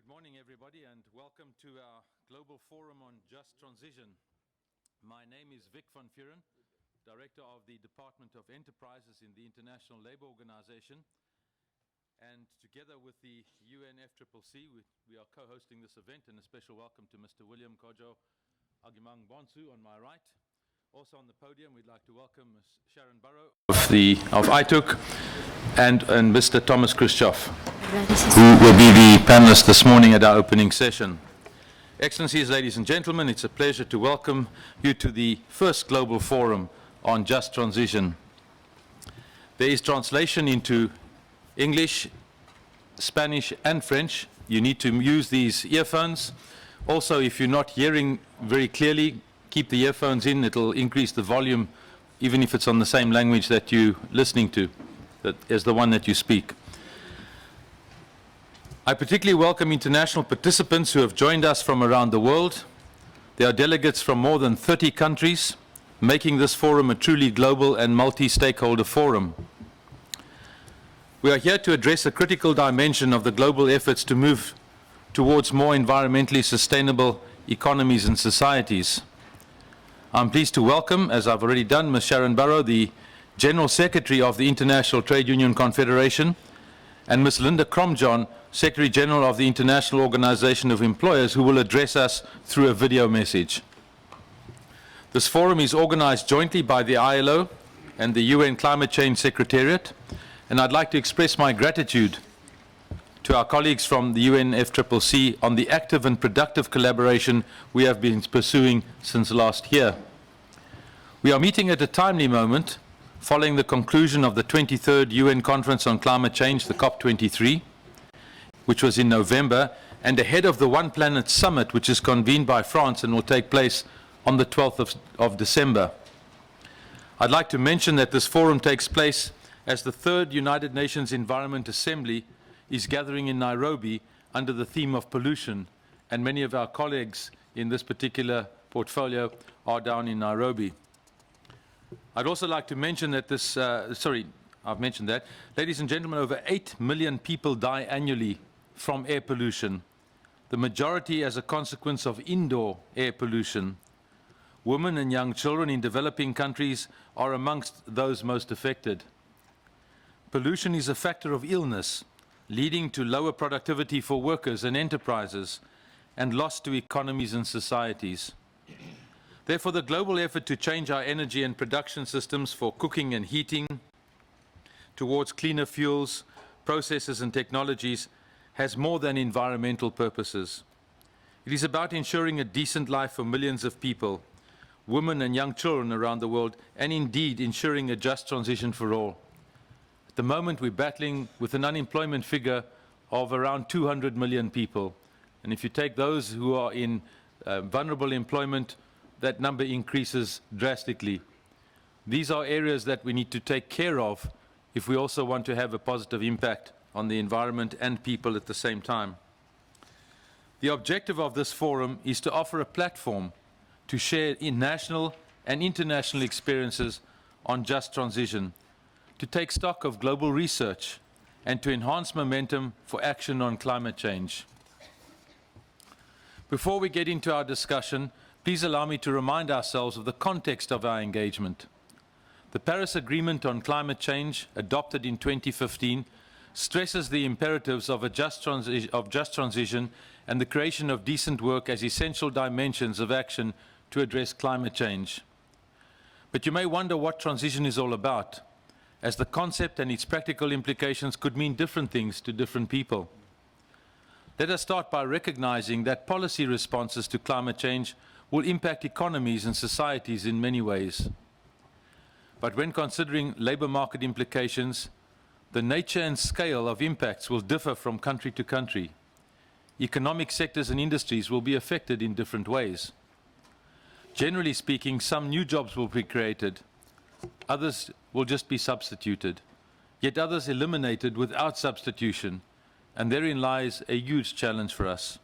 Good morning, everybody, and welcome to our Global Forum on Just Transition. My name is Vic van Vuren, Director of the Department of Enterprises in the International Labour Organization. And together with the UNFCCC, we are co-hosting this event, and a special welcome to Mr. William Kojo Agimang Bonsu on my right. Also on the podium, we'd like to welcome Ms. Sharon Burrow of ITUC and Mr. Thomas Christoph, who will be the panelist this morning at our opening session. Excellencies, ladies and gentlemen, it's a pleasure to welcome you to the first Global Forum on Just Transition. There is translation into English, Spanish and French. You need to use these earphones. Also, if you're not hearing very clearly, keep the earphones in. It'll increase the volume, even if it's on the same language that you're listening to, as the one that you speak. I particularly welcome international participants who have joined us from around the world. There are delegates from more than 30 countries, making this forum a truly global and multi-stakeholder forum. We are here to address a critical dimension of the global efforts to move towards more environmentally sustainable economies and societies. I'm pleased to welcome, as I've already done, Ms. Sharon Burrow, the General Secretary of the International Trade Union Confederation, and Ms. Linda Cromjohn, Secretary General of the International Organization of Employers, who will address us through a video message. This forum is organized jointly by the ILO and the UN Climate Change Secretariat, and I'd like to express my gratitude to our colleagues from the UNFCCC on the active and productive collaboration we have been pursuing since last year. We are meeting at a timely moment following the conclusion of the 23rd UN Conference on Climate Change, the COP23, which was in November, and ahead of the One Planet Summit, which is convened by France and will take place on the 12th of December. I'd like to mention that this forum takes place as the third United Nations Environment Assembly is gathering in Nairobi under the theme of pollution, and many of our colleagues in this particular portfolio are down in Nairobi. I'd also like to mention that I've mentioned that. Ladies and gentlemen, over 8 million people die annually from air pollution, the majority as a consequence of indoor air pollution. Women and young children in developing countries are amongst those most affected. Pollution is a factor of illness, leading to lower productivity for workers and enterprises, and loss to economies and societies. Therefore, the global effort to change our energy and production systems for cooking and heating towards cleaner fuels, processes and technologies has more than environmental purposes. It is about ensuring a decent life for millions of people, women and young children around the world, and indeed ensuring a just transition for all. At the moment, we're battling with an unemployment figure of around 200 million people. And if you take those who are in vulnerable employment, that number increases drastically. These are areas that we need to take care of if we also want to have a positive impact on the environment and people at the same time. The objective of this forum is to offer a platform to share national and international experiences on just transition, to take stock of global research, and to enhance momentum for action on climate change. Before we get into our discussion, please allow me to remind ourselves of the context of our engagement. The Paris Agreement on Climate Change, adopted in 2015, stresses the imperatives of just transition and the creation of decent work as essential dimensions of action to address climate change. But you may wonder what transition is all about, as the concept and its practical implications could mean different things to different people. Let us start by recognizing that policy responses to climate change will impact economies and societies in many ways. But when considering labor market implications, the nature and scale of impacts will differ from country to country. Economic sectors and industries will be affected in different ways. Generally speaking, some new jobs will be created, others will just be substituted, yet others eliminated without substitution, and therein lies a huge challenge for us.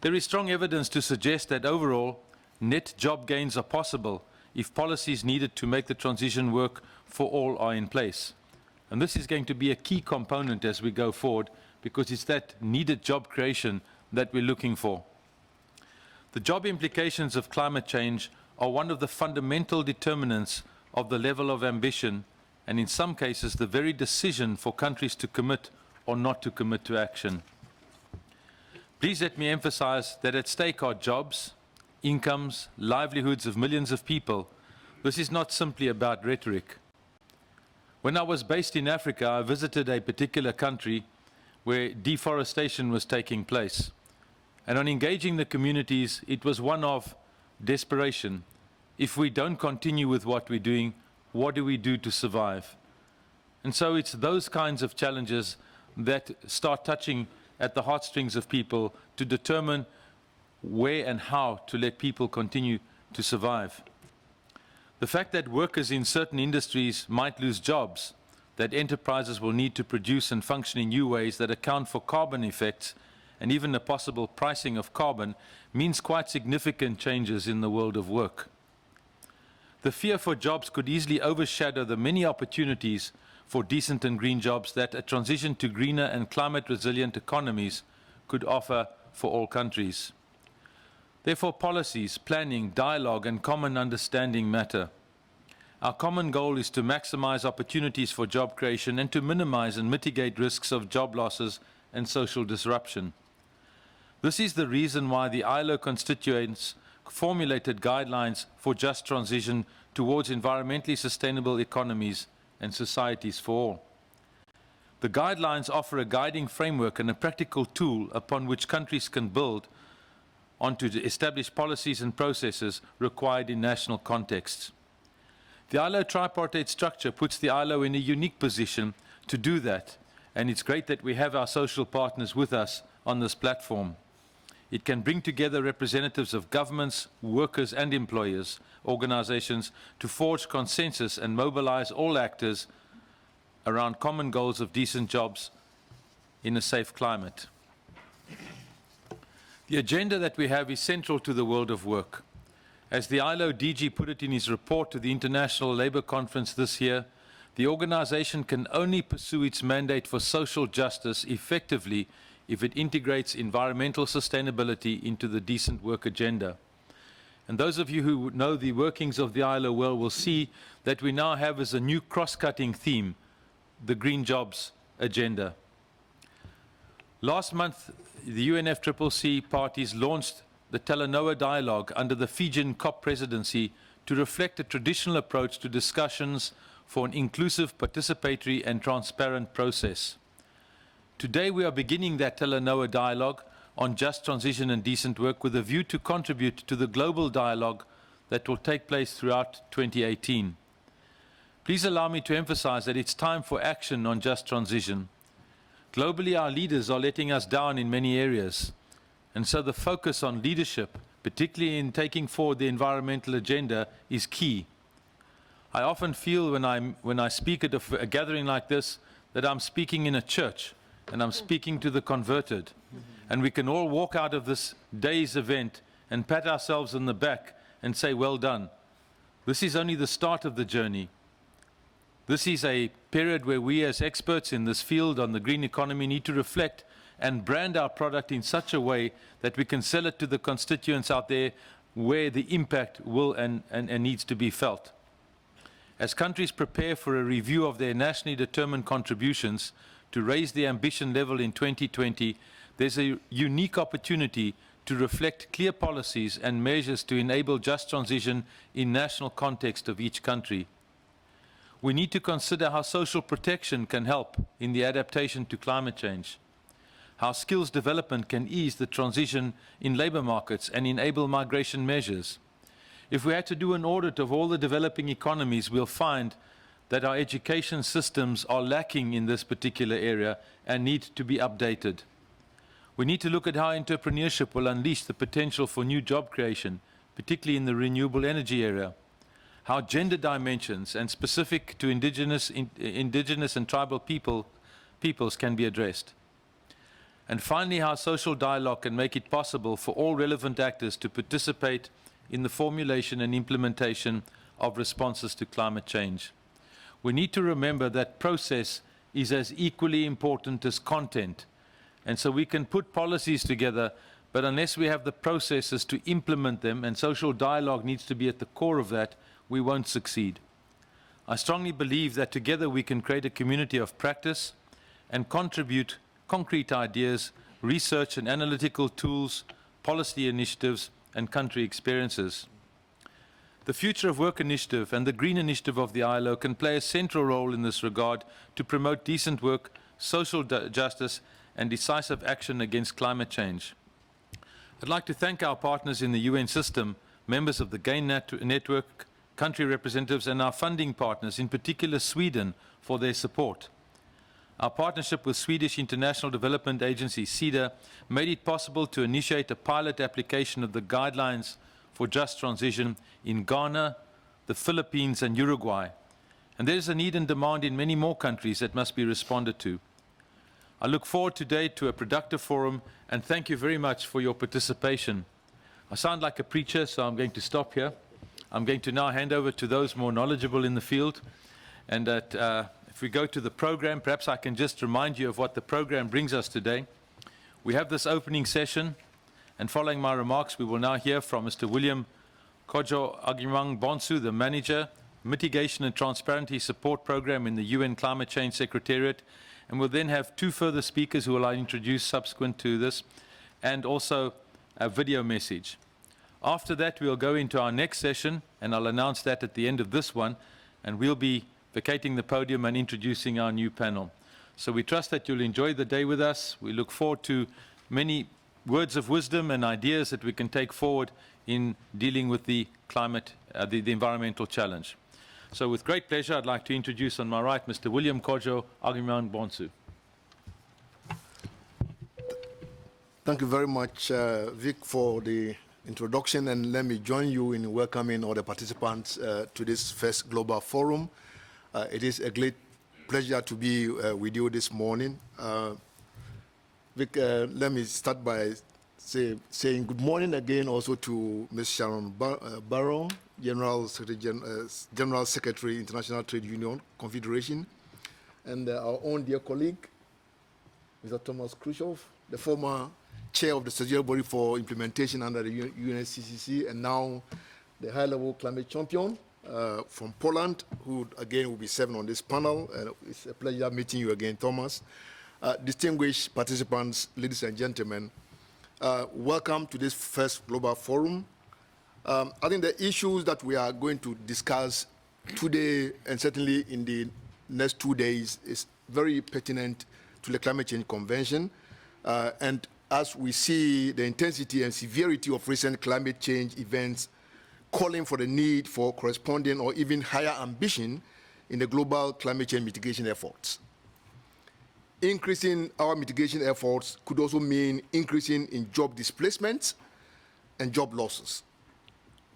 There is strong evidence to suggest that overall, net job gains are possible if policies needed to make the transition work for all are in place. And this is going to be a key component as we go forward, because it's that needed job creation that we're looking for. The job implications of climate change are one of the fundamental determinants of the level of ambition, and in some cases the very decision for countries to commit or not to commit to action. Please let me emphasize that at stake are jobs, incomes, livelihoods of millions of people. This is not simply about rhetoric. When I was based in Africa, I visited a particular country where deforestation was taking place. And on engaging the communities, it was one of desperation. If we don't continue with what we're doing, what do we do to survive? And so it's those kinds of challenges that start touching at the heartstrings of people to determine where and how to let people continue to survive. The fact that workers in certain industries might lose jobs, that enterprises will need to produce and function in new ways that account for carbon effects and even the possible pricing of carbon means quite significant changes in the world of work. The fear for jobs could easily overshadow the many opportunities for decent and green jobs that a transition to greener and climate-resilient economies could offer for all countries. Therefore, policies, planning, dialogue, and common understanding matter. Our common goal is to maximize opportunities for job creation and to minimize and mitigate risks of job losses and social disruption. This is the reason why the ILO constituents formulated guidelines for just transition towards environmentally sustainable economies and societies for all. The guidelines offer a guiding framework and a practical tool upon which countries can build on to establish policies and processes required in national contexts. The ILO tripartite structure puts the ILO in a unique position to do that, and it's great that we have our social partners with us on this platform. It can bring together representatives of governments, workers and employers, organizations to forge consensus and mobilize all actors around common goals of decent jobs in a safe climate. The agenda that we have is central to the world of work. As the ILO DG put it in his report to the International Labour Conference this year, the organization can only pursue its mandate for social justice effectively if it integrates environmental sustainability into the decent work agenda. And those of you who know the workings of the ILO well will see that we now have as a new cross-cutting theme the green jobs agenda. Last month, the UNFCCC parties launched the Talanoa Dialogue under the Fijian COP presidency to reflect a traditional approach to discussions for an inclusive, participatory and transparent process. Today we are beginning that Talanoa Dialogue on just transition and decent work with a view to contribute to the global dialogue that will take place throughout 2018. Please allow me to emphasize that it's time for action on just transition. Globally, our leaders are letting us down in many areas, and so the focus on leadership, particularly in taking forward the environmental agenda, is key. I often feel when I speak at a gathering like this that I'm speaking in a church and I'm speaking to the converted, and we can all walk out of this day's event and pat ourselves on the back and say, well done. This is only the start of the journey. This is a period where we as experts in this field on the green economy need to reflect and brand our product in such a way that we can sell it to the constituents out there where the impact will and needs to be felt. As countries prepare for a review of their nationally determined contributions to raise the ambition level in 2020, there's a unique opportunity to reflect clear policies and measures to enable just transition in national context of each country. We need to consider how social protection can help in the adaptation to climate change, how skills development can ease the transition in labour markets and enable migration measures. If we had to do an audit of all the developing economies, we'll find that our education systems are lacking in this particular area and need to be updated. We need to look at how entrepreneurship will unleash the potential for new job creation, particularly in the renewable energy area, how gender dimensions and specific to indigenous and tribal peoples can be addressed. And finally, how social dialogue can make it possible for all relevant actors to participate in the formulation and implementation of responses to climate change. We need to remember that process is as equally important as content, And so we can put policies together, but unless we have the processes to implement them, and social dialogue needs to be at the core of that, we won't succeed. I strongly believe that together we can create a community of practice and contribute concrete ideas, research and analytical tools, policy initiatives, and country experiences. The Future of Work initiative and the Green initiative of the ILO can play a central role in this regard to promote decent work, social justice, and decisive action against climate change. I'd like to thank our partners in the UN system, members of the GAIN network, country representatives, and our funding partners, in particular Sweden, for their support. Our partnership with Swedish International Development Agency, SIDA, made it possible to initiate a pilot application of the guidelines for just transition in Ghana, the Philippines, and Uruguay. And there is a need and demand in many more countries that must be responded to. I look forward today to a productive forum, and thank you very much for your participation. I sound like a preacher, so I'm going to stop here. I'm going to now hand over to those more knowledgeable in the field. And that, if we go to the program, perhaps I can just remind you of what the program brings us today. We have this opening session, and following my remarks, we will now hear from Mr. William Kojo Agimang Bonsu, the Manager, Mitigation and Transparency Support Program in the UN Climate Change Secretariat. And we'll then have two further speakers who will I introduce subsequent to this, and also a video message. After that, we'll go into our next session, and I'll announce that at the end of this one, and we'll be vacating the podium and introducing our new panel. So we trust that you'll enjoy the day with us. We look forward to many words of wisdom and ideas that we can take forward in dealing with the climate, the environmental challenge. So with great pleasure, I'd like to introduce on my right Mr. William Kojo Agimang Bonsu. Thank you very much, Vic, for the introduction, and let me join you in welcoming all the participants to this first global forum. It is a great pleasure to be with you this morning. Vic, let me start by saying good morning again also to Ms. Sharon Barrow, General Secretary, International Trade Union Confederation, and our own dear colleague, Mr. Thomas Khrushchev, the former chair of the Strategic Body for Implementation under the UNFCCC, and now the high-level climate champion from Poland, who again will be serving on this panel. It's a pleasure meeting you again, Thomas. Distinguished participants, ladies and gentlemen, welcome to this first global forum. I think the issues that we are going to discuss today, and certainly in the next 2 days, is very pertinent to the Climate Change Convention. And as we see the intensity and severity of recent climate change events calling for the need for corresponding or even higher ambition in the global climate change mitigation efforts. Increasing our mitigation efforts could also mean increasing in job displacements and job losses,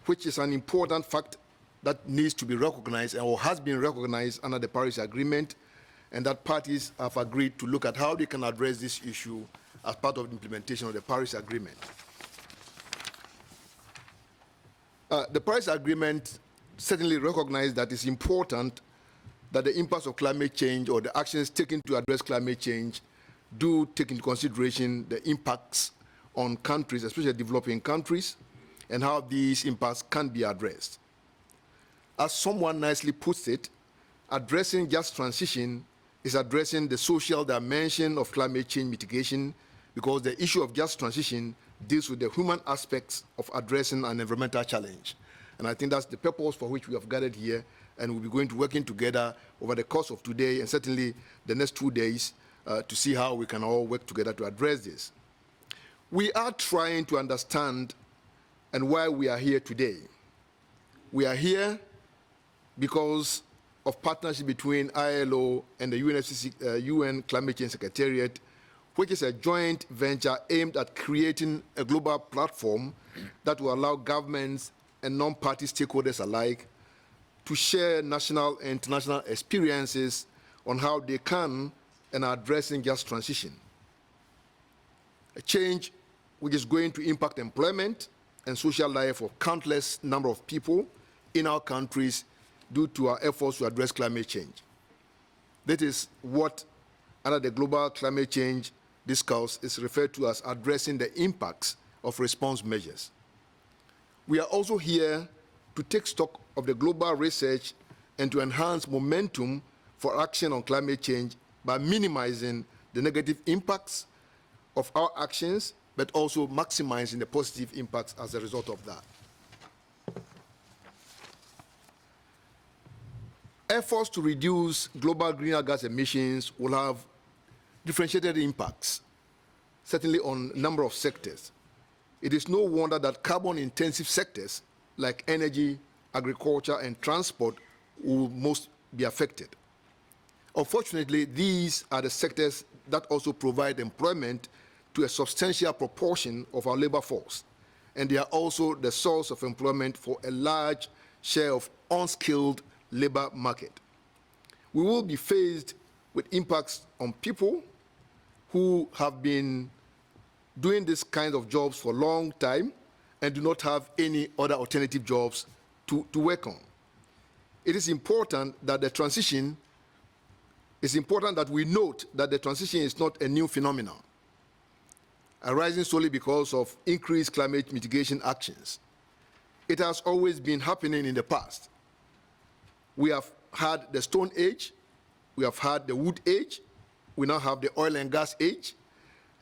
which is an important fact that needs to be recognized or has been recognized under the Paris Agreement, and that parties have agreed to look at how they can address this issue as part of the implementation of the Paris Agreement. The Paris Agreement certainly recognized that it's important that the impacts of climate change or the actions taken to address climate change do take into consideration the impacts on countries, especially developing countries, and how these impacts can be addressed. As someone nicely puts it, addressing just transition is addressing the social dimension of climate change mitigation, because the issue of just transition deals with the human aspects of addressing an environmental challenge. And I think that's the purpose for which we have gathered here, and we'll be going to working together over the course of today and certainly the next 2 days to see how we can all work together to address this. We are trying to understand and why we are here today. We are here because of partnership between ILO and the UN Climate Change Secretariat, which is a joint venture aimed at creating a global platform that will allow governments and non-party stakeholders alike to share national and international experiences on how they can and are addressing just transition. A change which is going to impact employment and social life of countless number of people in our countries due to our efforts to address climate change. That is what, under the global climate change discourse is referred to as addressing the impacts of response measures. We are also here to take stock of the global research and to enhance momentum for action on climate change by minimizing the negative impacts of our actions, but also maximizing the positive impacts as a result of that. Efforts to reduce global greenhouse gas emissions will have differentiated impacts, certainly on a number of sectors. It is no wonder that carbon-intensive sectors like energy, agriculture, and transport will most be affected. Unfortunately, these are the sectors that also provide employment to a substantial proportion of our labor force, and they are also the source of employment for a large share of unskilled labor market. We will be faced with impacts on people who have been doing this kind of jobs for a long time and do not have any other alternative jobs to work on. It is important that we note that the transition is not a new phenomenon, arising solely because of increased climate mitigation actions. It has always been happening in the past. We have had the Stone Age, we have had the Wood Age, we now have the Oil and Gas Age,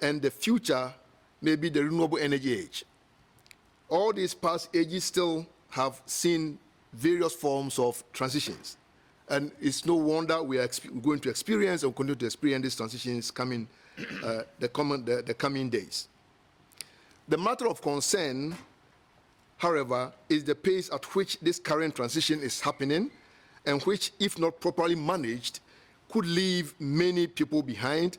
and the future may be the Renewable Energy Age. All these past ages still have seen various forms of transitions, and it's no wonder we are going to experience and continue to experience these transitions coming the coming days. The matter of concern, however, is the pace at which this current transition is happening, and which, if not properly managed, could leave many people behind,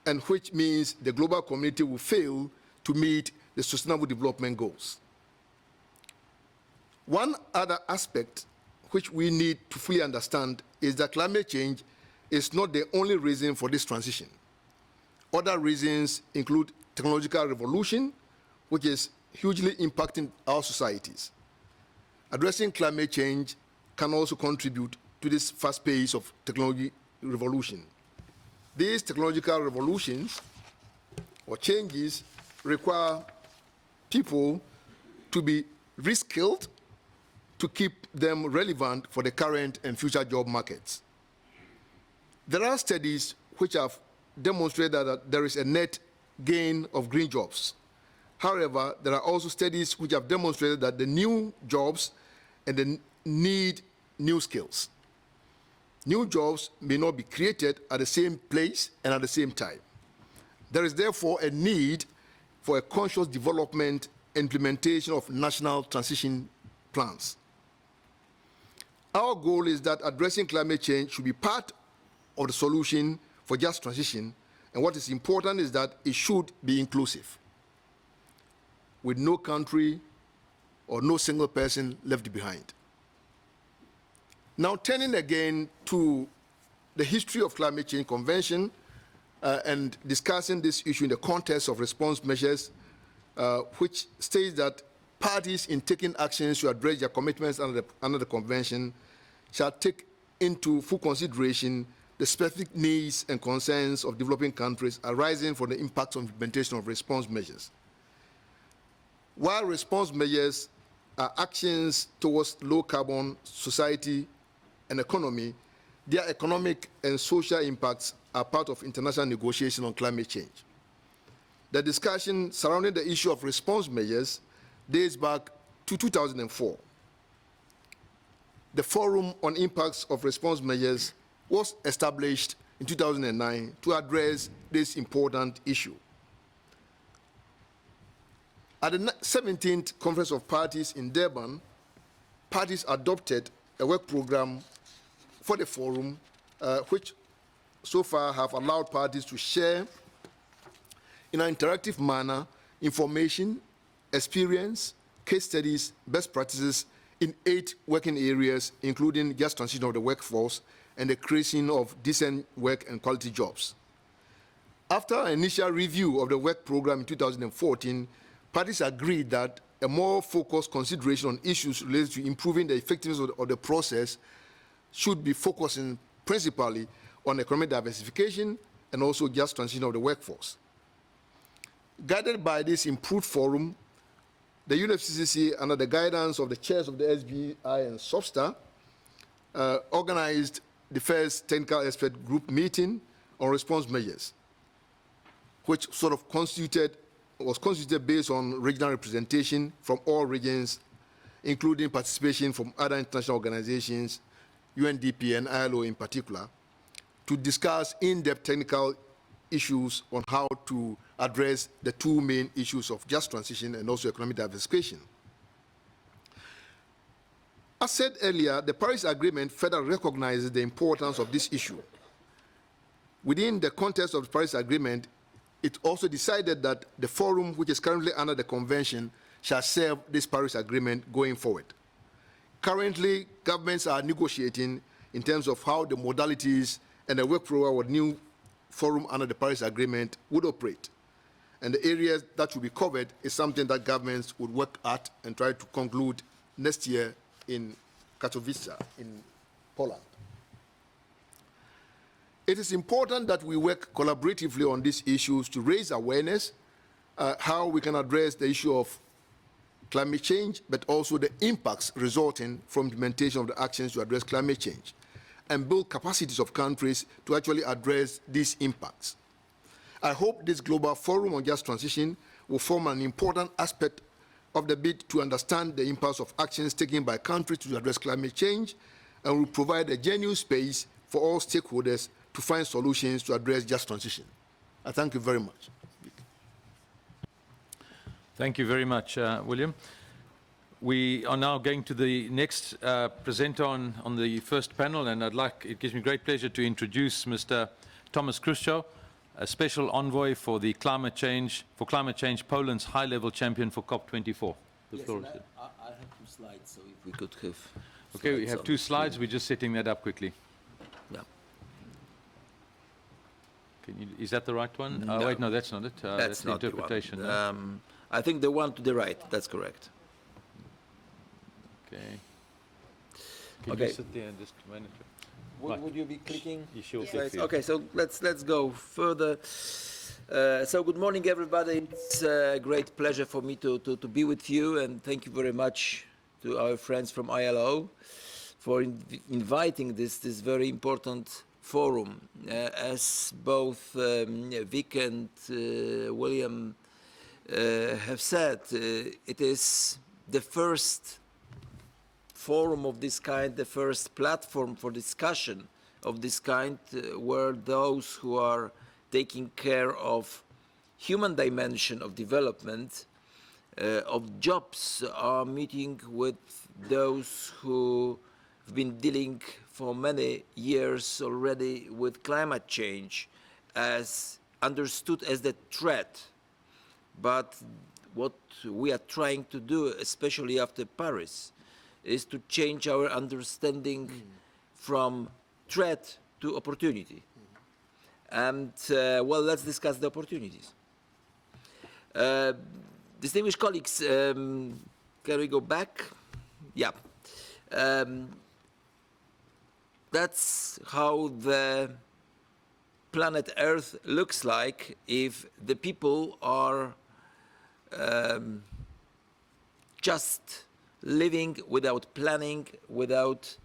and which means the global community will fail to meet the Sustainable Development Goals. One other aspect which we need to fully understand is that climate change is not the only reason for this transition. Other reasons include technological revolution, which is hugely impacting our societies. Addressing climate change can also contribute to this fast pace of technology revolution. These technological revolutions or changes require people to be reskilled to keep them relevant for the current and future job markets. There are studies which have demonstrated that there is a net gain of green jobs. However, there are also studies which have demonstrated that the new jobs and the need new skills. New jobs may not be created at the same place and at the same time. There is therefore a need for a conscious development and implementation of national transition plans. Our goal is that addressing climate change should be part of the solution for just transition, and what is important is that it should be inclusive, with no country or no single person left behind. Now, turning again to the history of climate change convention and discussing this issue in the context of response measures, which states that parties in taking actions to address their commitments under the convention shall take into full consideration the specific needs and concerns of developing countries arising from the impacts of implementation of response measures. While response measures are actions towards low-carbon society and economy, their economic and social impacts are part of international negotiation on climate change. The discussion surrounding the issue of response measures dates back to 2004. The Forum on Impacts of Response Measures was established in 2009 to address this important issue. At the 17th Conference of Parties in Durban, parties adopted a work program for the forum, which so far have allowed parties to share in an interactive manner information, experience, case studies, best practices in 8 working areas, including just transition of the workforce and the creation of decent work and quality jobs. After an initial review of the work program in 2014, parties agreed that a more focused consideration on issues related to improving the effectiveness of the process should be focusing principally on economic diversification and also just transition of the workforce. Guided by this improved forum, the UNFCCC, under the guidance of the chairs of the SBI and SOFSTA, organized the first technical expert group meeting on response measures, which sort of was constituted based on regional representation from all regions, including participation from other international organizations, UNDP and ILO in particular, to discuss in-depth technical issues on how to address the two main issues of just transition and also economic diversification. As said earlier, the Paris Agreement further recognizes the importance of this issue. Within the context of the Paris Agreement, it also decided that the forum, which is currently under the convention, shall serve this Paris Agreement going forward. Currently, governments are negotiating in terms of how the modalities and the work program of the new forum under the Paris Agreement would operate. And the areas that will be covered is something that governments would work at and try to conclude next year in Katowice, in Poland. It is important that we work collaboratively on these issues to raise awareness, how we can address the issue of climate change, but also the impacts resulting from implementation of the actions to address climate change, and build capacities of countries to actually address these impacts. I hope this global forum on just transition will form an important aspect of the bid to understand the impacts of actions taken by countries to address climate change, and will provide a genuine space for all stakeholders to find solutions to address just transition. I thank you very much. Thank you very much, William. We are now going to the next presenter on the first panel, and it gives me great pleasure to introduce Mr. Thomas Khrushchev, a special envoy for climate change, Poland's high-level champion for COP24. The floor is yours. I have two slides, so if we could have. Okay, we have two slides. We're just setting that up quickly. Yeah. Is that the right one? No. Oh, wait, no, that's not it. That's the not interpretation. the one. I think the one to the right. That's correct. Okay. Can Okay. you sit there and just manage it? Right. Would you be clicking? You sure Slides? feel. Okay, so let's go further. So good morning, everybody. It's a great pleasure for me to be with you, and thank you very much to our friends from ILO for inviting this very important forum. As both Vic and William have said, it is the first forum of this kind, the first platform for discussion of this kind, where those who are taking care of human dimension of development, of jobs, are meeting with those who have been dealing for many years already with climate change as understood as the threat. But what we are trying to do, especially after Paris, is to change our understanding from threat to opportunity. And, well, let's discuss the opportunities. Distinguished colleagues, can we go back? Yeah. That's how the planet Earth looks like if the people are just living without planning, without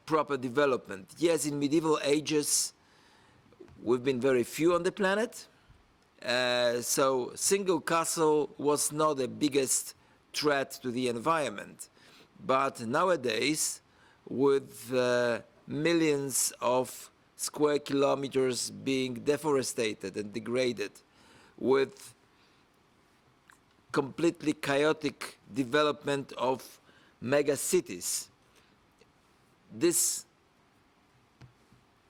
proper development. Yes, in medieval ages, we've been very few on the planet, so single castle was not the biggest threat to the environment. But nowadays, with millions of square kilometers being deforested and degraded, with completely chaotic development of mega cities, this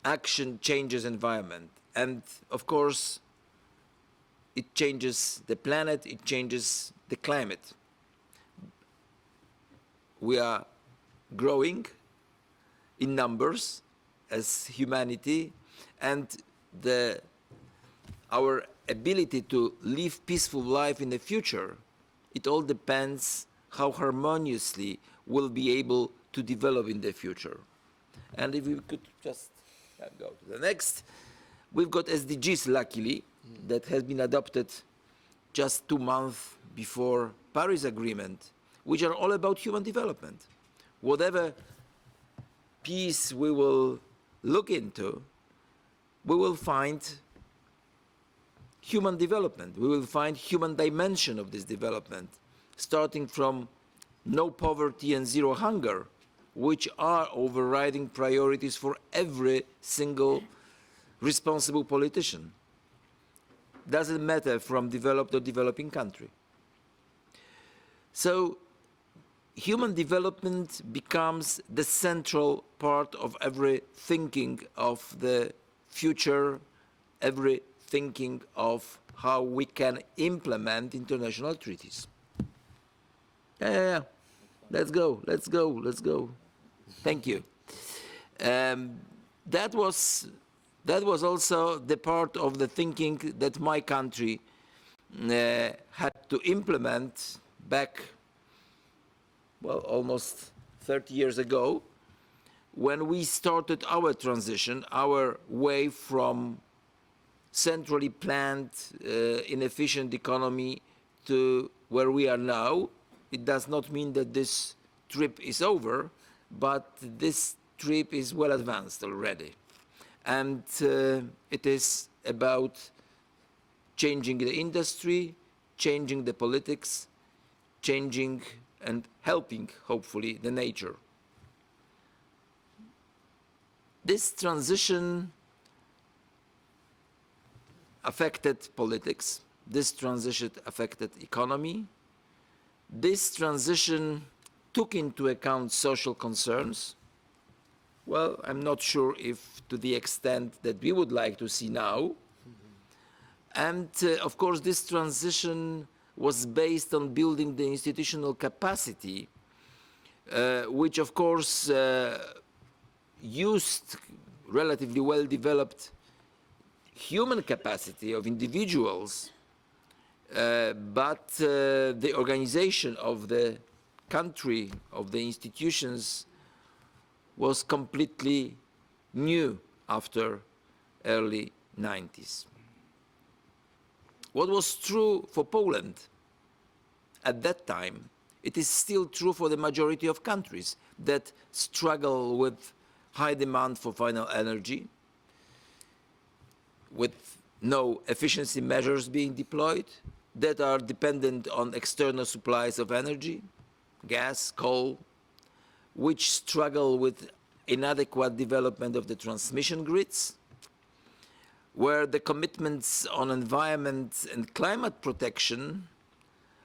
action changes environment. And of course, it changes the planet, it changes the climate. We are growing in numbers as humanity, and our ability to live peaceful life in the future, it all depends how harmoniously we'll be able to develop in the future. And if we could just go to the next, we've got SDGs, luckily, that has been adopted just 2 months before Paris Agreement, which are all about human development. Whatever piece we will look into, we will find human development. We will find human dimension of this development, starting from no poverty and zero hunger, which are overriding priorities for every single responsible politician. Doesn't matter from developed or developing country. So human development becomes the central part of every thinking of the future, every thinking of how we can implement international treaties. Yeah. Let's go. Thank you. That was also the part of the thinking that my country had to implement back, well, almost 30 years ago, when we started our transition, our way from centrally planned, inefficient economy to where we are now. It does not mean that this trip is over, but this trip is well advanced already. And it is about changing the industry, changing the politics, changing and helping, hopefully, the nature. This transition affected politics. This transition affected economy. This transition took into account social concerns. Well, I'm not sure if to the extent that we would like to see now. And of course, this transition was based on building the institutional capacity, which of course used relatively well-developed human capacity of individuals, but the organization of the country, of the institutions, was completely new after early 90s. What was true for Poland at that time, it is still true for the majority of countries that struggle with high demand for final energy, with no efficiency measures being deployed, that are dependent on external supplies of energy, gas, coal, which struggle with inadequate development of the transmission grids, where the commitments on environment and climate protection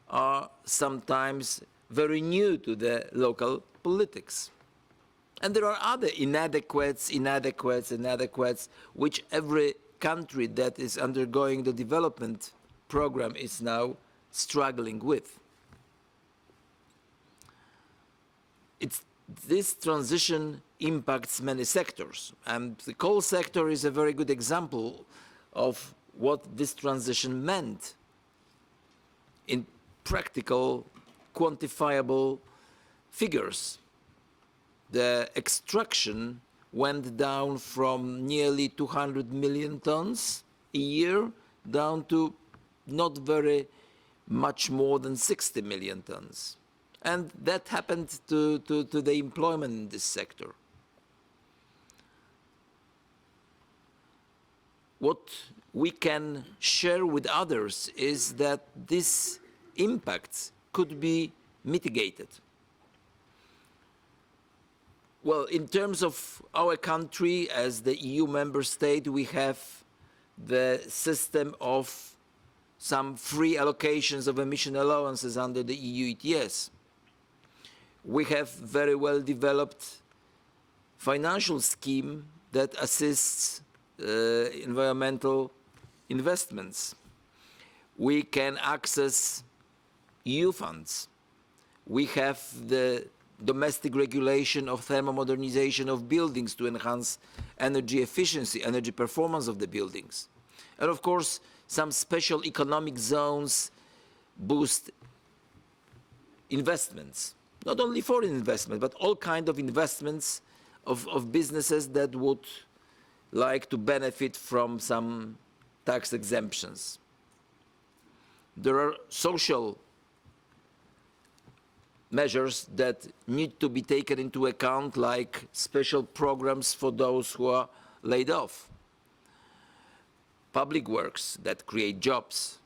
are sometimes very new to the local politics. And there are other inadequates, which every country that is undergoing the development program is now struggling with. This transition impacts many sectors, and the coal sector is a very good example of what this transition meant in practical, quantifiable figures. The extraction went down from nearly 200 million tons a year down to not very much more than 60 million tons. And that happened to the employment in this sector. What we can share with others is that these impacts could be mitigated. Well, in terms of our country, as the EU member state, we have the system of some free allocations of emission allowances under the EU ETS. We have very well developed financial scheme that assists environmental investments. We can access EU funds. We have the domestic regulation of thermomodernization of buildings to enhance energy efficiency, energy performance of the buildings. And of course, some special economic zones boost investments. Not only foreign investment, but all kinds of investments of businesses that would like to benefit from some tax exemptions. There are social measures that need to be taken into account, like special programs for those who are laid off, public works that create jobs,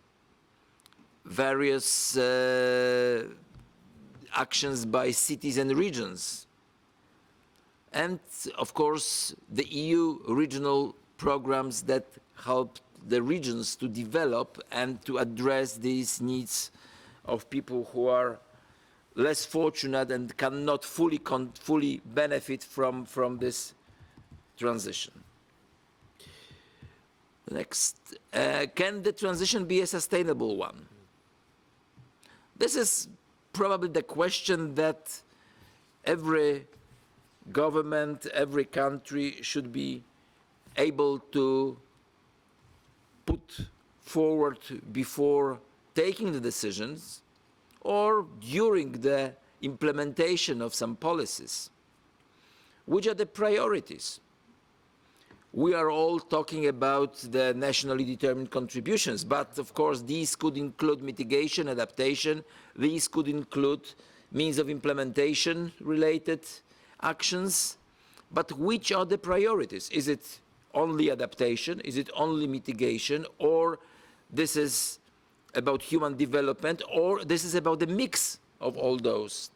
various actions by cities and regions, and of course the EU regional programs that help the regions to develop and to address these needs of people who are less fortunate and cannot fully benefit from this transition. Next, can the transition be a sustainable one? This is probably the question that every government, every country should be able to put forward before taking the decisions or during the implementation of some policies. Which are the priorities? We are all talking about the nationally determined contributions, but of course these could include mitigation, adaptation, these could include means of implementation related actions, but which are the priorities? Is it only adaptation? Is it only mitigation? Or this is about human development? Or this is about the mix of all those?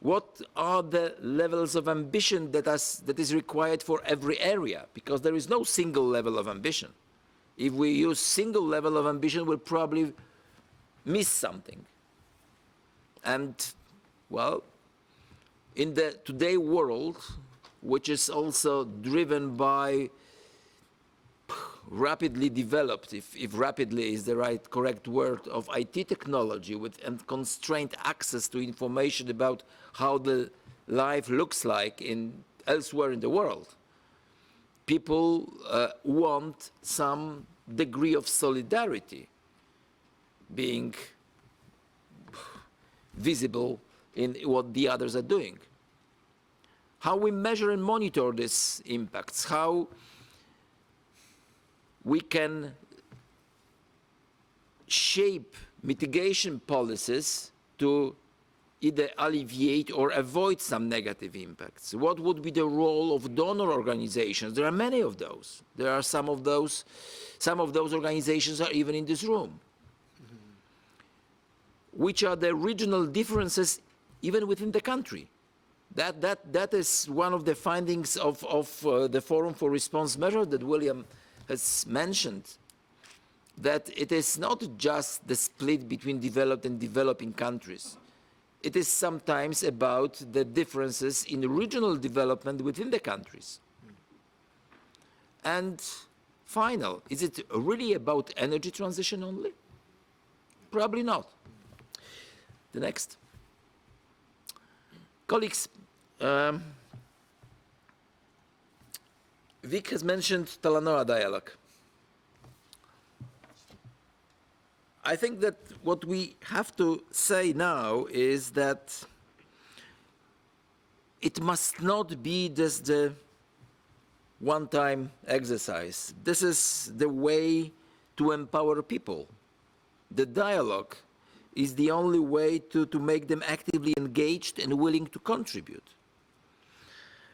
What are the levels of ambition that is required for every area? Because there is no single level of ambition. If we use single level of ambition, we'll probably miss something. And, well, in the today world, which is also driven by rapidly developed, if rapidly is the correct word, of IT technology with unconstrained access to information about how the life looks like elsewhere in the world. People want some degree of solidarity being visible in what the others are doing. How we measure and monitor these impacts, how we can shape mitigation policies to either alleviate or avoid some negative impacts. What would be the role of donor organizations? There are many of those. There are some of those organizations are even in this room. Which are the regional differences even within the country? That is one of the findings of the Forum for Response Measures that William has mentioned, that it is not just the split between developed and developing countries. It is sometimes about the differences in regional development within the countries. And final, is it really about energy transition only? Probably not. The next. Colleagues, Vic has mentioned Talanoa dialogue. I think that what we have to say now is that it must not be just the one-time exercise. This is the way to empower people. The dialogue is the only way to make them actively engaged and willing to contribute.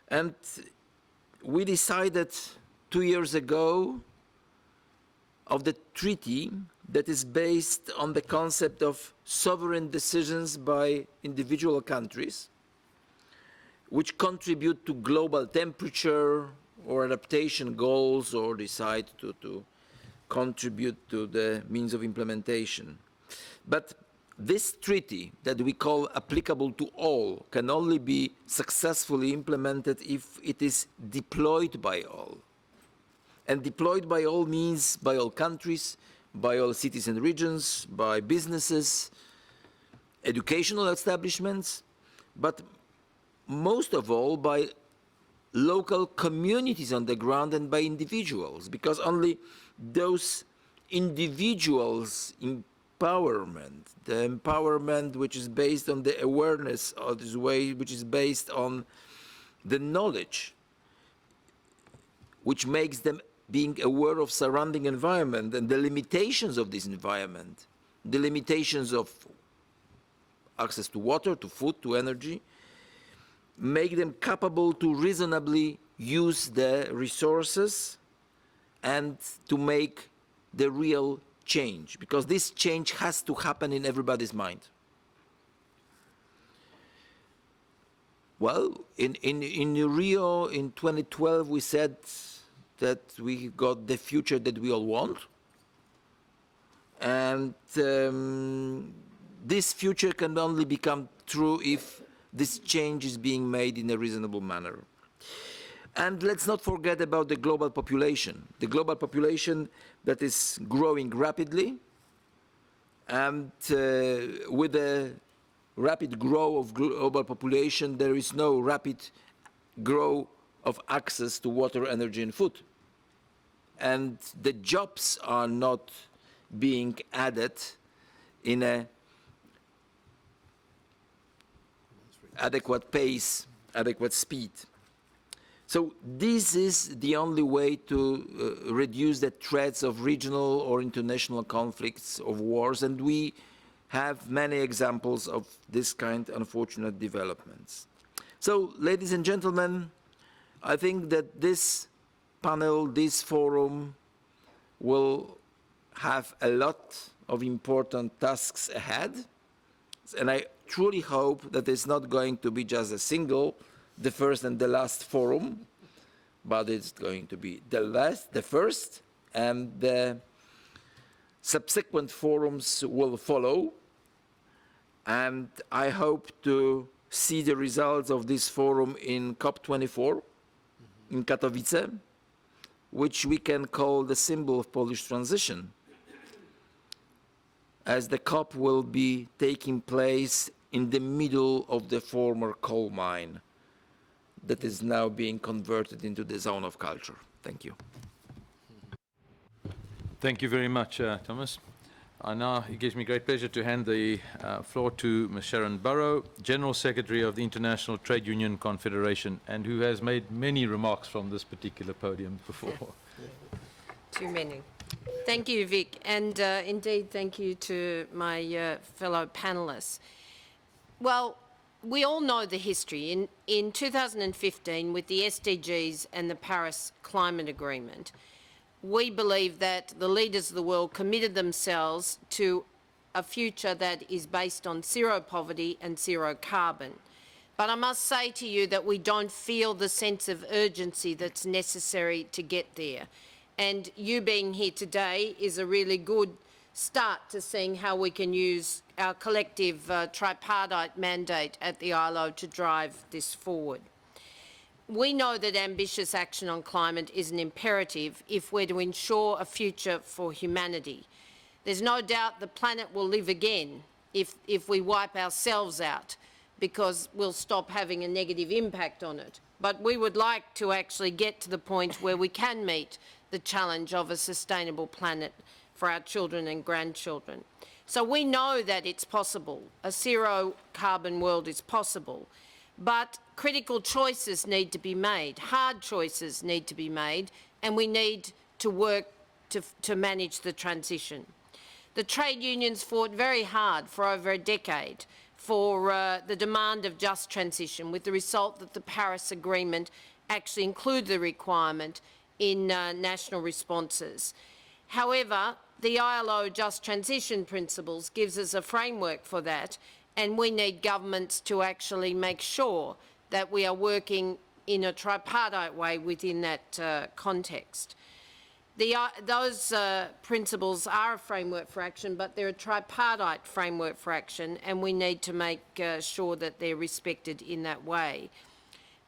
And we decided 2 years ago of the treaty that is based on the concept of sovereign decisions by individual countries, which contribute to global temperature or adaptation goals or decide to contribute to the means of implementation. But this treaty that we call applicable to all can only be successfully implemented if it is deployed by all. And deployed by all means by all countries, by all cities and regions, by businesses, educational establishments, but most of all by local communities on the ground and by individuals, because only those individuals' empowerment, the empowerment which is based on the awareness of this way, which is based on the knowledge, which makes them being aware of surrounding environment and the limitations of this environment, the limitations of access to water, to food, to energy, make them capable to reasonably use the resources and to make the real change, because this change has to happen in everybody's mind. Well, in Rio in 2012, we said that we got the future that we all want. And this future can only become true if this change is being made in a reasonable manner. And let's not forget about the global population that is growing rapidly. And with the rapid growth of global population, there is no rapid growth of access to water, energy, and food. And the jobs are not being added in an adequate pace, adequate speed. So this is the only way to reduce the threats of regional or international conflicts, of wars, and we have many examples of this kind of unfortunate developments. So, ladies and gentlemen, I think that this panel, this forum, will have a lot of important tasks ahead, and I truly hope that it's not going to be just a single, the first and the last forum, but it's going to be the first, and the subsequent forums will follow. And I hope to see the results of this forum in COP24 in Katowice, which we can call the symbol of Polish transition, as the COP will be taking place in the middle of the former coal mine that is now being converted into the zone of culture. Thank you. Thank you very much, Thomas. Now it gives me great pleasure to hand the floor to Ms. Sharon Burrow, General Secretary of the International Trade Union Confederation, and who has made many remarks from this particular podium before. Too many. Thank you, Vic, and indeed thank you to my fellow panelists. Well, we all know the history. In 2015, with the SDGs and the Paris Climate Agreement, we believe that the leaders of the world committed themselves to a future that is based on zero poverty and zero carbon. But I must say to you that we don't feel the sense of urgency that's necessary to get there. And you being here today is a really good start to seeing how we can use our collective tripartite mandate at the ILO to drive this forward. We know that ambitious action on climate is an imperative if we're to ensure a future for humanity. There's no doubt the planet will live again if we wipe ourselves out, because we'll stop having a negative impact on it. But we would like to actually get to the point where we can meet the challenge of a sustainable planet for our children and grandchildren. So we know that it's possible. A zero carbon world is possible. But critical choices need to be made, hard choices need to be made, and we need to work to manage the transition. The trade unions fought very hard for over a decade for the demand of just transition, with the result that the Paris Agreement actually includes the requirement in national responses. However, the ILO Just Transition Principles gives us a framework for that, and we need governments to actually make sure that we are working in a tripartite way within that context. Those principles are a framework for action, but they're a tripartite framework for action, and we need to make sure that they're respected in that way.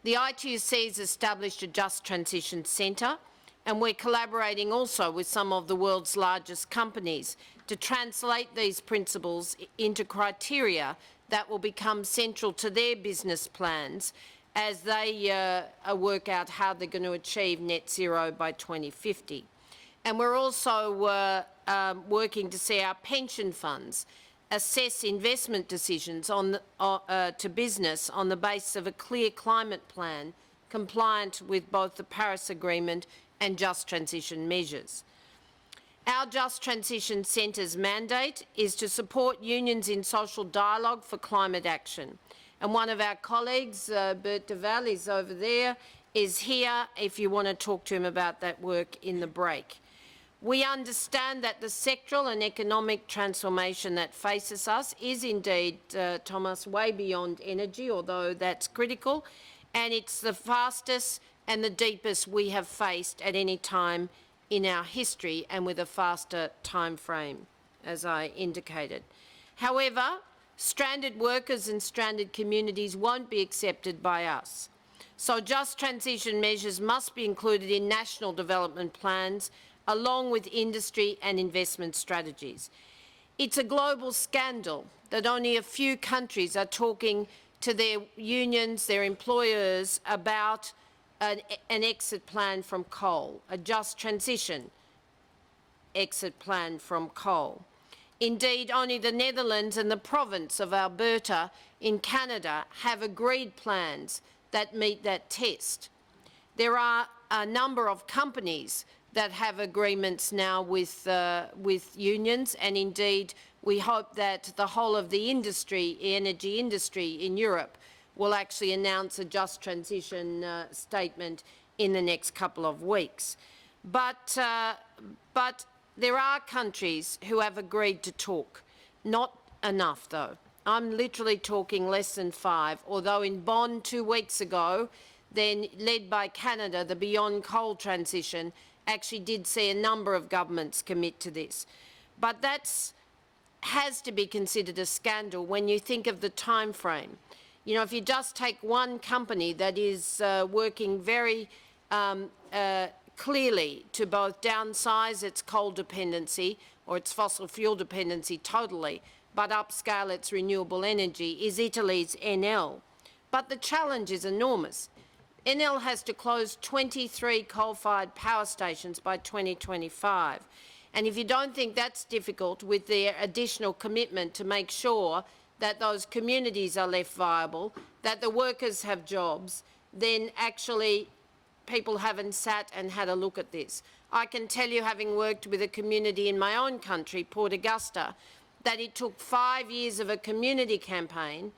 The ITUC has established a Just Transition Centre, and we're collaborating also with some of the world's largest companies to translate these principles into criteria that will become central to their business plans as they work out how they're going to achieve net zero by 2050. And we're also working to see our pension funds assess investment decisions to business on the basis of a clear climate plan compliant with both the Paris Agreement and just transition measures. Our Just Transition Centre's mandate is to support unions in social dialogue for climate action. And one of our colleagues, Bert de Waal, is over there, is here if you want to talk to him about that work in the break. We understand that the sectoral and economic transformation that faces us is indeed, Thomas, way beyond energy, although that's critical, and it's the fastest and the deepest we have faced at any time in our history, and with a faster time frame, as I indicated. However, stranded workers and stranded communities won't be accepted by us. So just transition measures must be included in national development plans, along with industry and investment strategies. It's a global scandal that only a few countries are talking to their unions, their employers, about an exit plan from coal, a just transition exit plan from coal. Indeed, only the Netherlands and the province of Alberta in Canada have agreed plans that meet that test. There are a number of companies that have agreements now with unions, and indeed we hope that the whole of the industry, energy industry in Europe, will actually announce a just transition statement in the next couple of weeks. But there are countries who have agreed to talk. Not enough, though. I'm literally talking less than 5, although in Bonn 2 weeks ago, then led by Canada, the Beyond Coal transition actually did see a number of governments commit to this. But that has to be considered a scandal when you think of the time frame. You know, if you just take one company that is working very clearly to both downsize its coal dependency or its fossil fuel dependency totally, but upscale its renewable energy, is Italy's Enel. But the challenge is enormous. Enel has to close 23 coal-fired power stations by 2025. And if you don't think that's difficult, with their additional commitment to make sure that those communities are left viable, that the workers have jobs, then actually people haven't sat and had a look at this. I can tell you, having worked with a community in my own country, Port Augusta, that it took 5 years of a community campaign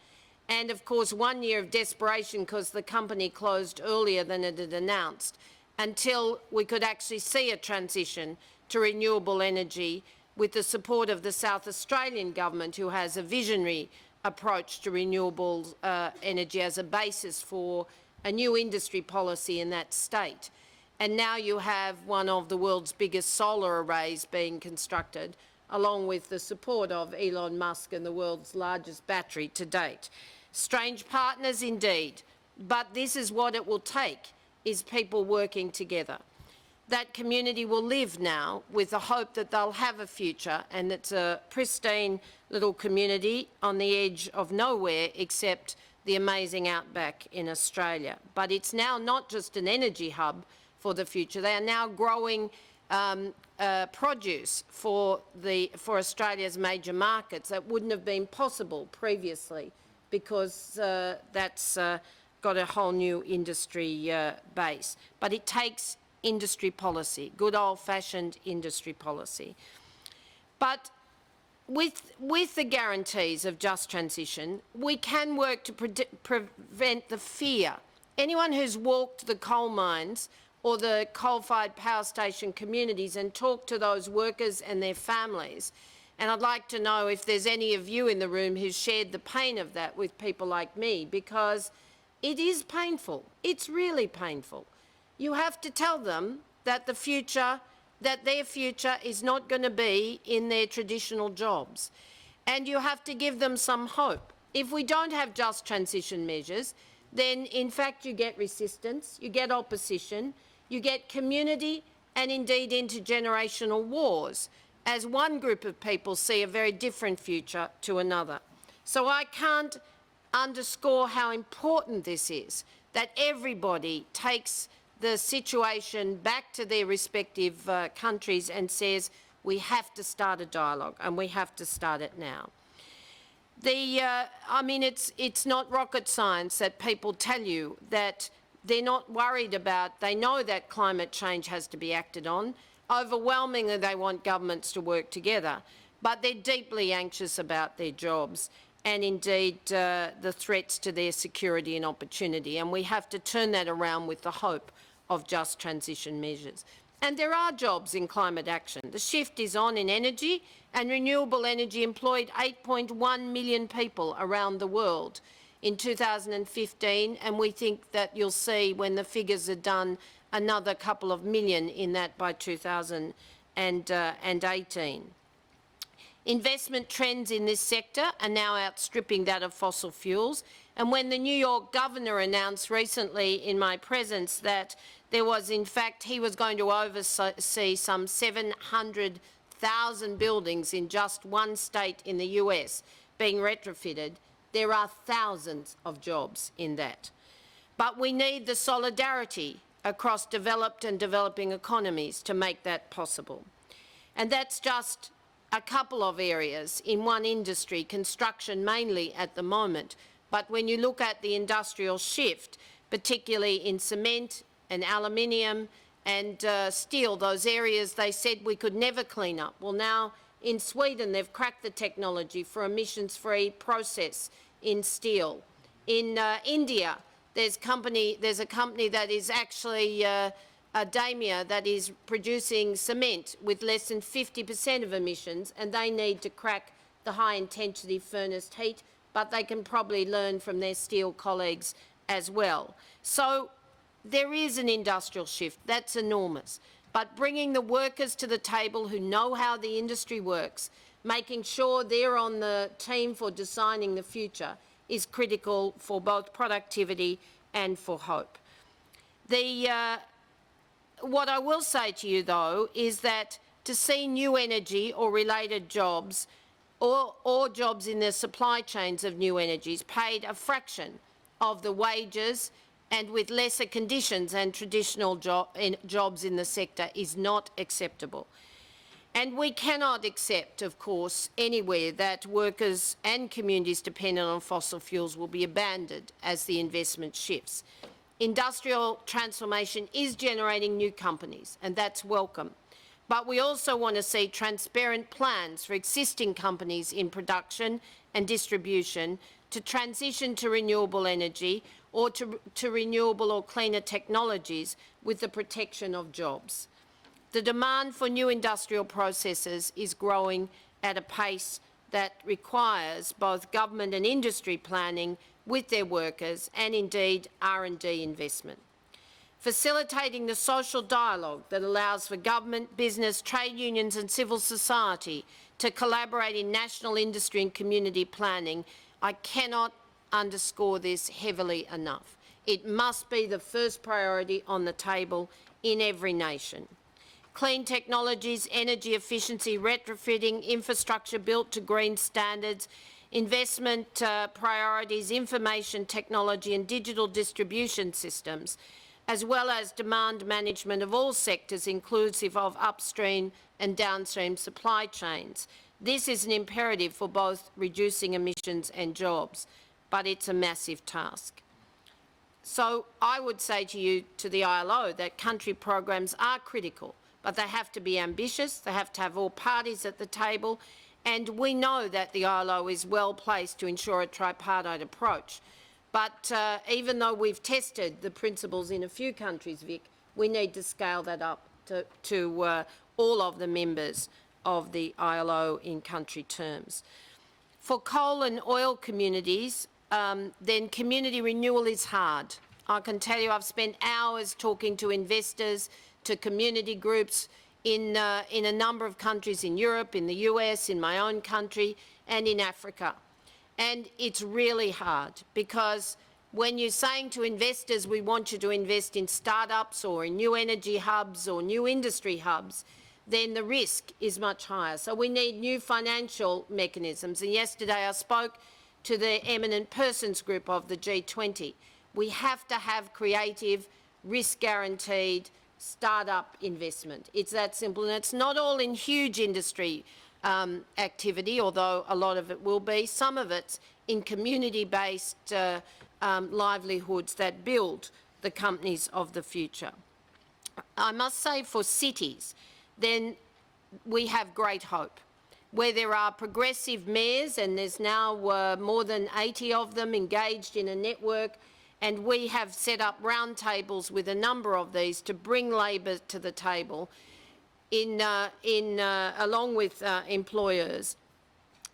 and, of course, 1 year of desperation because the company closed earlier than it had announced, until we could actually see a transition to renewable energy with the support of the South Australian government, who has a visionary approach to renewable energy as a basis for a new industry policy in that state. And now you have one of the world's biggest solar arrays being constructed, along with the support of Elon Musk and the world's largest battery to date. Strange partners indeed, but this is what it will take, is people working together. That community will live now with the hope that they'll have a future, and it's a pristine little community on the edge of nowhere except the amazing outback in Australia. But it's now not just an energy hub for the future. They are now growing produce for Australia's major markets that wouldn't have been possible previously, because that's got a whole new industry base. But it takes industry policy, good old-fashioned industry policy. But with the guarantees of just transition, we can work to prevent the fear. Anyone who's walked the coal mines or the coal-fired power station communities and talked to those workers and their families, and I'd like to know if there's any of you in the room who's shared the pain of that with people like me, because it is painful. It's really painful. You have to tell them that their future is not going to be in their traditional jobs. And you have to give them some hope. If we don't have just transition measures, then in fact you get resistance, you get opposition, you get community and indeed intergenerational wars, as one group of people see a very different future to another. So I can't underscore how important this is, that everybody takes the situation back to their respective countries and says, we have to start a dialogue, and we have to start it now. I mean, it's not rocket science that people tell you that they're not worried about, they know that climate change has to be acted on. Overwhelmingly, they want governments to work together, but they're deeply anxious about their jobs and indeed the threats to their security and opportunity. And we have to turn that around with the hope of just transition measures. And there are jobs in climate action. The shift is on in energy, and renewable energy employed 8.1 million people around the world in 2015, and we think that you'll see when the figures are done another couple of million in that by 2018. Investment trends in this sector are now outstripping that of fossil fuels, and when the New York governor announced recently in my presence that there was, in fact, he was going to oversee some 700,000 buildings in just one state in the US being retrofitted, there are thousands of jobs in that. But we need the solidarity across developed and developing economies to make that possible. And that's just a couple of areas in one industry, construction mainly at the moment. But when you look at the industrial shift, particularly in cement and aluminium and steel, those areas they said we could never clean up. Well, now in Sweden, they've cracked the technology for emissions-free process in steel. In India, there's a company that is actually Damia that is producing cement with less than 50% of emissions, and they need to crack the high-intensity furnace heat, but they can probably learn from their steel colleagues as well. So there is an industrial shift. That's enormous. But bringing the workers to the table who know how the industry works, making sure they're on the team for designing the future is critical for both productivity and for hope. What I will say to you, though, is that to see new energy or related jobs or jobs in the supply chains of new energies paid a fraction of the wages and with lesser conditions than traditional jobs in the sector is not acceptable. And we cannot accept, of course, anywhere that workers and communities dependent on fossil fuels will be abandoned as the investment shifts. Industrial transformation is generating new companies, and that's welcome. But we also want to see transparent plans for existing companies in production and distribution to transition to renewable energy or to renewable or cleaner technologies with the protection of jobs. The demand for new industrial processes is growing at a pace that requires both government and industry planning with their workers and indeed R&D investment. Facilitating the social dialogue that allows for government, business, trade unions and civil society to collaborate in national industry and community planning, I cannot underscore this heavily enough. It must be the first priority on the table in every nation. Clean technologies, energy efficiency, retrofitting, infrastructure built to green standards, investment priorities, information technology and digital distribution systems, as well as demand management of all sectors inclusive of upstream and downstream supply chains. This is an imperative for both reducing emissions and jobs, but it's a massive task. So I would say to you, to the ILO, that country programs are critical, but they have to be ambitious, they have to have all parties at the table, and we know that the ILO is well placed to ensure a tripartite approach. But even though we've tested the principles in a few countries, Vic, we need to scale that up to all of the members of the ILO in country terms. For coal and oil communities, then community renewal is hard. I can tell you I've spent hours talking to investors, to community groups in a number of countries in Europe, in the US, in my own country, and in Africa. And it's really hard because when you're saying to investors, we want you to invest in startups or in new energy hubs or new industry hubs, then the risk is much higher. So we need new financial mechanisms. And yesterday I spoke to the eminent persons group of the G20. We have to have creative, risk-guaranteed startup investment. It's that simple. And it's not all in huge industry activity, although a lot of it will be. Some of it's in community-based livelihoods that build the companies of the future. I must say for cities, then we have great hope. Where there are progressive mayors, and there's now more than 80 of them engaged in a network, and we have set up roundtables with a number of these to bring Labor to the table along with employers,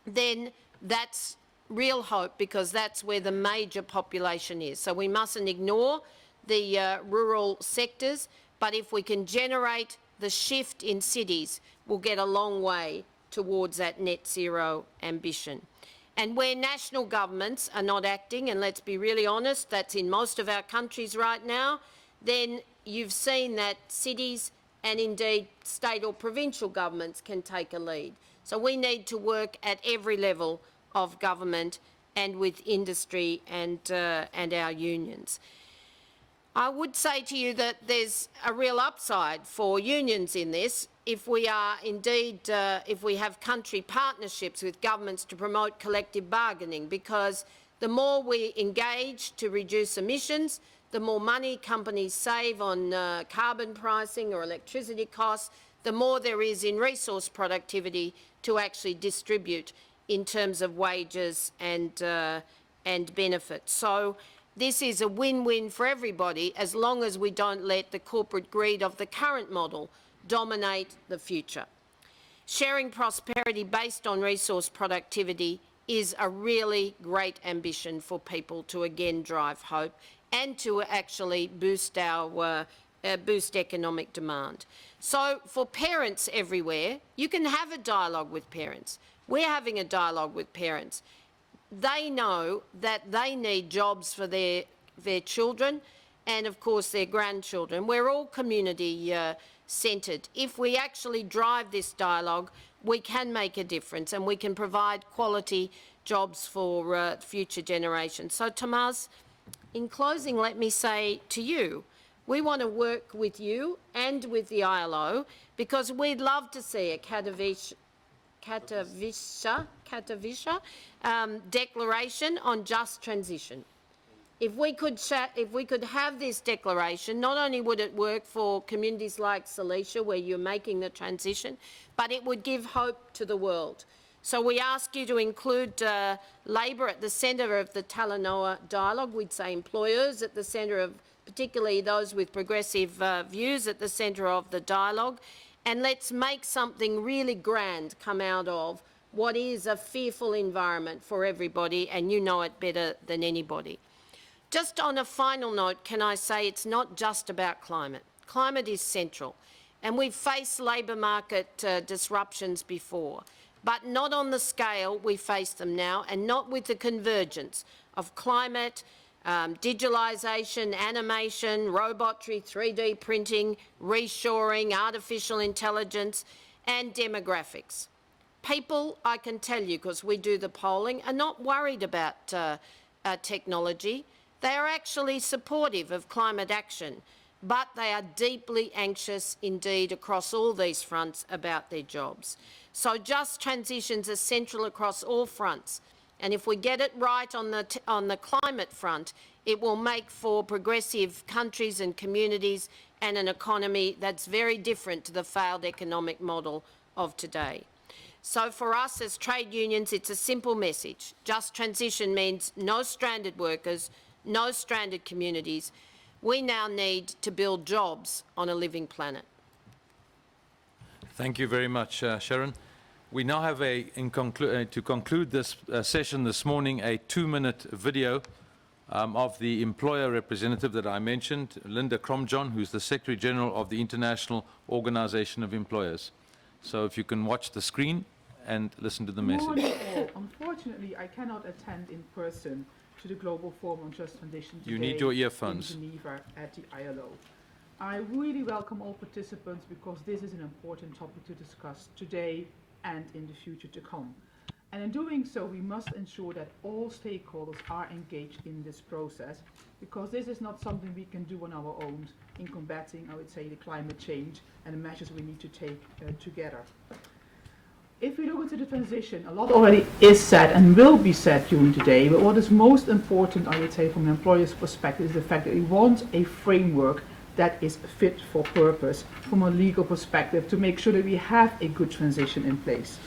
then that's real hope, because that's where the major population is. So we mustn't ignore the rural sectors, but if we can generate the shift in cities, we'll get a long way towards that net zero ambition. And where national governments are not acting, and let's be really honest, that's in most of our countries right now, then you've seen that cities and indeed state or provincial governments can take a lead. So we need to work at every level of government and with industry and our unions. I would say to you that there's a real upside for unions in this if we are indeed, if we have country partnerships with governments to promote collective bargaining, because the more we engage to reduce emissions, the more money companies save on carbon pricing or electricity costs, the more there is in resource productivity to actually distribute in terms of wages and benefits. So this is a win-win for everybody, as long as we don't let the corporate greed of the current model dominate the future. Sharing prosperity based on resource productivity is a really great ambition for people to again drive hope and to actually boost our boost economic demand. So for parents everywhere, you can have a dialogue with parents. We're having a dialogue with parents. They know that they need jobs for their children and, of course, their grandchildren. We're all community centred. If we actually drive this dialogue, we can make a difference and we can provide quality jobs for future generations. So, Tomas, in closing, let me say to you, we want to work with you and with the ILO, because we'd love to see a Katowice declaration on just transition. If we could have this declaration, not only would it work for communities like Silesia, where you're making the transition, but it would give hope to the world. So we ask you to include Labor at the centre of the Talanoa dialogue. We'd say employers at the centre of, particularly those with progressive views, at the centre of the dialogue. And let's make something really grand come out of what is a fearful environment for everybody, and you know it better than anybody. Just on a final note, can I say it's not just about climate. Climate is central, and we've faced labour market disruptions before, but not on the scale we face them now, and not with the convergence of climate, digitalisation, animation, robotry, 3D printing, reshoring, artificial intelligence, and demographics. People, I can tell you, because we do the polling, are not worried about technology. They are actually supportive of climate action, but they are deeply anxious indeed across all these fronts about their jobs. So just transitions are central across all fronts. And if we get it right on the climate front, it will make for progressive countries and communities and an economy that's very different to the failed economic model of today. So for us as trade unions, it's a simple message. Just transition means no stranded workers, no stranded communities. We now need to build jobs on a living planet. Thank you very much, Sharon. We now have to conclude this session this morning, a 2-minute video of the employer representative that I mentioned, Linda Cromjohn, who's the Secretary General of the International Organization of Employers. So if you can watch the screen and listen to the message. Good morning all. Unfortunately, I cannot attend in person to the Global Forum on Just Transition today. You need your earphones. In Geneva at the ILO. I really welcome all participants, because this is an important topic to discuss today and in the future to come. And in doing so, we must ensure that all stakeholders are engaged in this process, because this is not something we can do on our own in combating, I would say, the climate change and the measures we need to take together. If we look into the transition, a lot already is said and will be said during today, but what is most important, I would say, from an employer's perspective is the fact that we want a framework that is fit for purpose from a legal perspective to make sure that we have a good transition in place.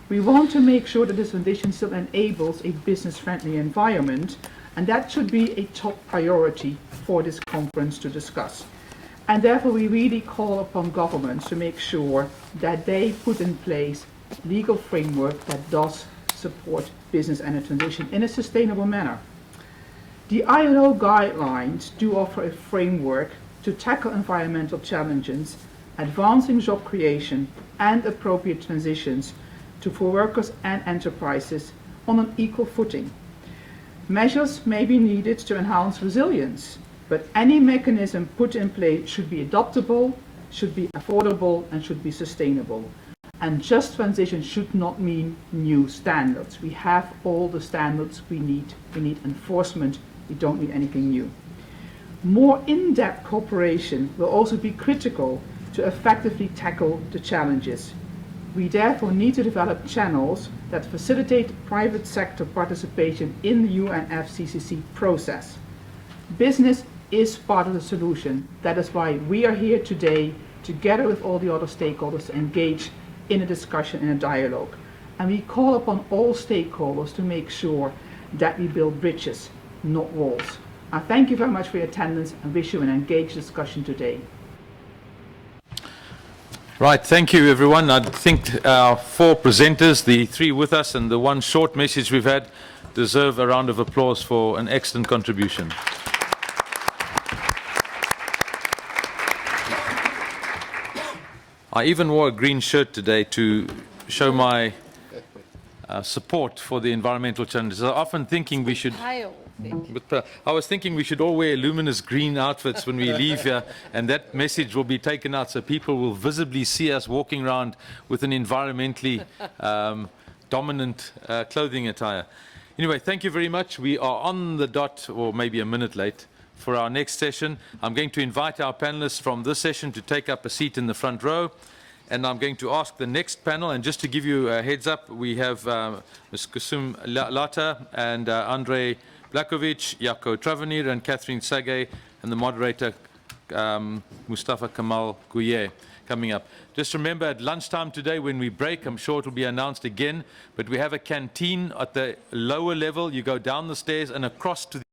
We want to make sure that this transition still enables a business-friendly environment, and that should be a top priority for this conference to discuss. And therefore we really call upon governments to make sure that they put in place legal framework that does support business and a transition in a sustainable manner. The ILO guidelines do offer a framework to tackle environmental challenges, advancing job creation and appropriate transitions for workers and enterprises on an equal footing. Measures may be needed to enhance resilience, but any mechanism put in place should be adaptable, should be affordable, and should be sustainable. And just transition should not mean new standards. We have all the standards we need. We need enforcement. We don't need anything new. More in-depth cooperation will also be critical to effectively tackle the challenges. We therefore need to develop channels that facilitate private sector participation in the UNFCCC process. Business is part of the solution. That is why we are here today, together with all the other stakeholders, to engage in a discussion, in a dialogue. And we call upon all stakeholders to make sure that we build bridges, not walls. I thank you very much for your attendance and wish you an engaged discussion today. Right, thank you everyone. I think our four presenters, the three with us and the one short message we've had, deserve a round of applause for an excellent contribution. I even wore a green shirt today to show my support for the environmental challenges. I'm often thinking we should... Pale, Vic. But I was thinking we should all wear luminous green outfits when we leave here, and that message will be taken out so people will visibly see us walking around with an environmentally dominant clothing attire. Anyway, thank you very much. We are on the dot, or maybe a minute late, for our next session. I'm going to invite our panelists from this session to take up a seat in the front row, and I'm going to ask the next panel, and just to give you a heads up, we have Ms. Kusum Lata and Andrei Blakovic, Jaco Travanir and Catherine Sage, and the moderator Mustafa Kamal Gouye coming up. Just remember at lunchtime today when we break, I'm sure it will be announced again, but we have a canteen at the lower level. You go down the stairs and across to the